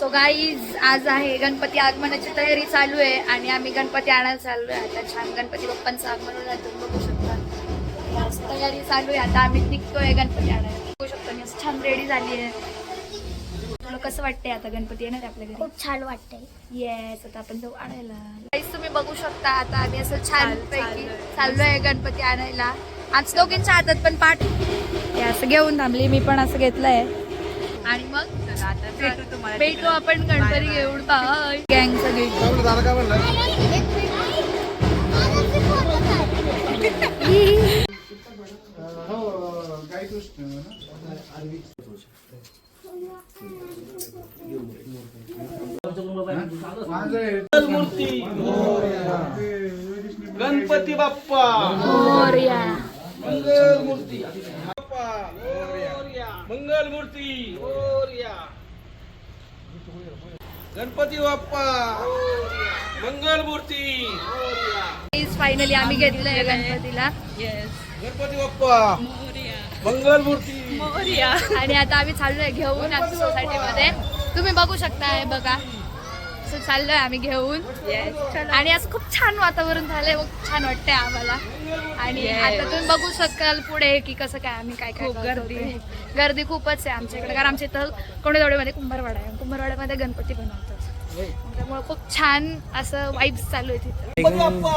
So guys आज आहे गणपती आगमनाची तयारी चालू आहे आणि आम्ही गणपती आणायला चाललो आहे. आता छान गणपती बाप्पांचं आगमन जातो बघू शकता. तयारी चालू आहे. आता आम्ही निघतोय गणपती आणायला. बघू शकतो मी असं छान रेडी झाली आहे. तुला कसं वाटतंय आता गणपती येणार आपल्या घरी? खूप छान वाटतंय. येस आता आपण जाऊ आणायला. गाईज तुम्ही बघू शकता आता आम्ही असं छान पैकी चाललोय गणपती आणायला. आज दोघींच्या हातात पण पाठ हे असं घेऊन थांबली. मी पण असं घेतलंय आणि मग भेटू आपण गणपती घेऊन. बाय गँग सगळी. गणपती बाप्पा मोरया. मंगल मूर्ती बाप्पा मंगल मूर्ती गणपती बाप्पा मंगल मूर्ती. फायनली आम्ही घेतलंय गणपतीला. गणपती बाप्पा मंगल मूर्ती. आणि आता आम्ही चाललोय घेऊन आमच्या सोसायटीमध्ये. तुम्ही बघू शकता हे बघा असं चाललोय आम्ही घेऊन. आणि असं खूप छान वातावरण झालंय. मग छान वाटतंय आम्हाला. आणि आता तुम्ही बघू शकाल पुढे की कसं काय आम्ही काय काय गर्दी खूपच आहे आमच्या इकडे. कारण आमच्या इथं कोणेदवडीमध्ये कुंभारवाडा आहे. कुंभारवाड्यामध्ये गणपती बनवतात. त्यामुळे खूप छान असं वाईब्स चालू आहे तिथं. गणपती बाप्पा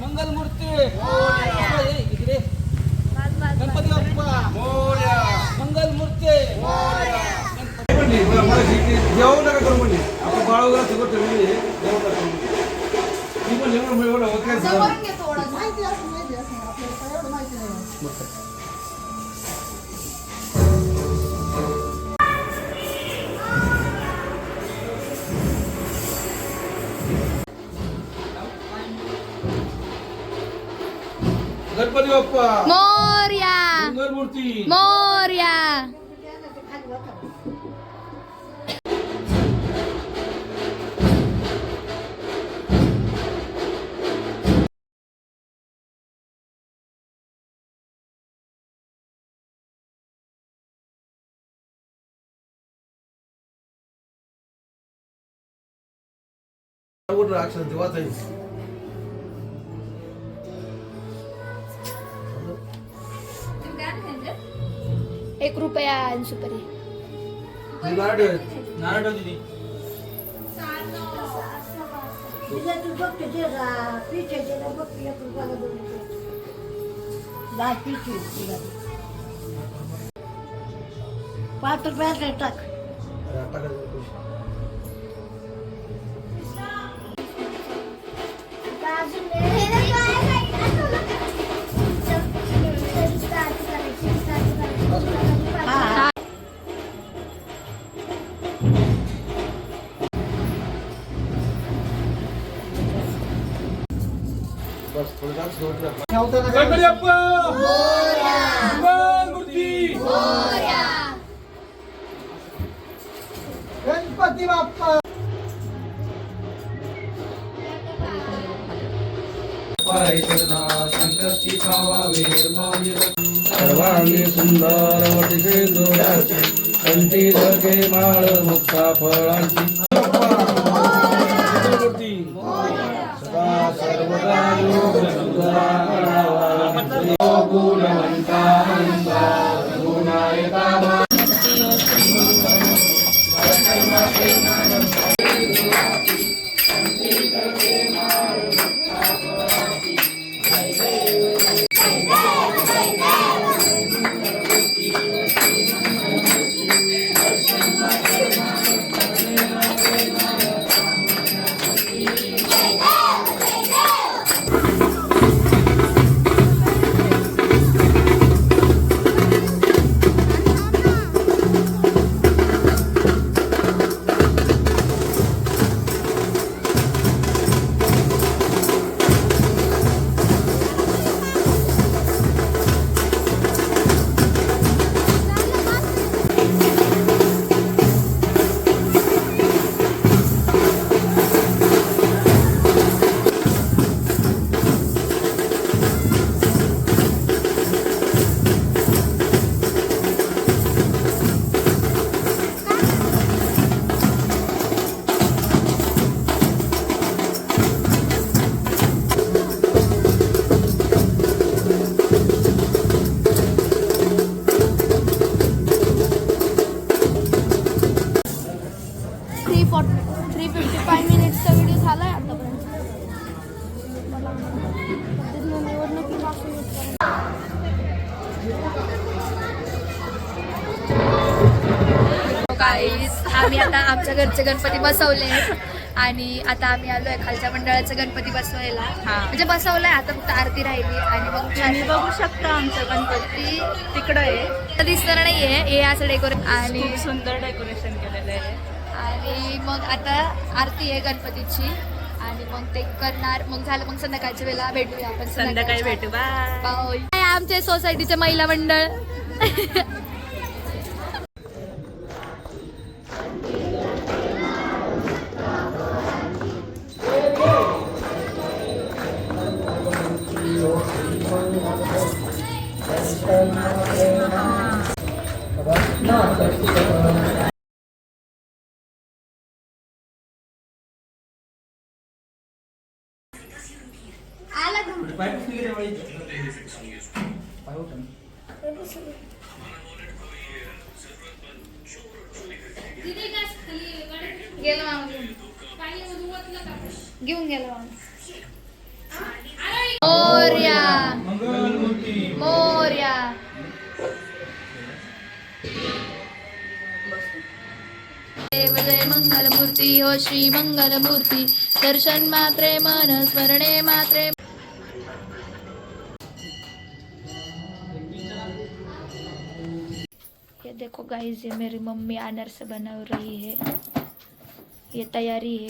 मंगल मूर्ती इकडे. गणपती बाप्पा मंगल मूर्ती. जेवण नका करू म्हणजे आपण बाळ वगैरे सगळं ठेवली जेवण नका मी पण जेवण एवढं गणपती बाप्पा मोरया मंगल मूर्ती. मोरया. अक्षर देवा जाईल. 1 रुपया आणि सुपारी. नारळ दिदी ₹5 टाक. गणपती बाप्पा मंगल मूर्ती. गणपती बाप्पा सर्वांगी सुंदर वटिसे जोडाचे कंठी धके माळ मुक्ता फळांची. मूर्ती सदा सर्वदा गुणवंता गुणायता. गाईस आम्ही आता आमच्या घरचे गणपती बसवले आणि आता आम्ही आलोय खालच्या मंडळाचे गणपती बसवायला. म्हणजे बसवलाय आता फक्त आरती राहिली आणि मग तुम्ही बघू शकता आमचा गणपती तिकडं आहे. दिसणार नाहीये हे असं डेकोरेट आणि खूप सुंदर डेकोरेशन केलेलं आहे. आणि मग आता आरती आहे गणपतीची आणि मग ते करणार. मग झालं मग संध्याकाळच्या वेळेला भेटूया आपण. संध्याकाळी भेटू. बाय. बाय. आमचे सोसायटीचे महिला मंडळ गेलो घेऊन गेलो. मोरया मोरया. देव जय मंगलमूर्ती हो श्री मंगलमूर्ती दर्शन मात्रे मन स्मरणे मात्रे. ये देखो गाइस, ये मेरी मम्मी अनारसे बना रही है. ये तैयारी है.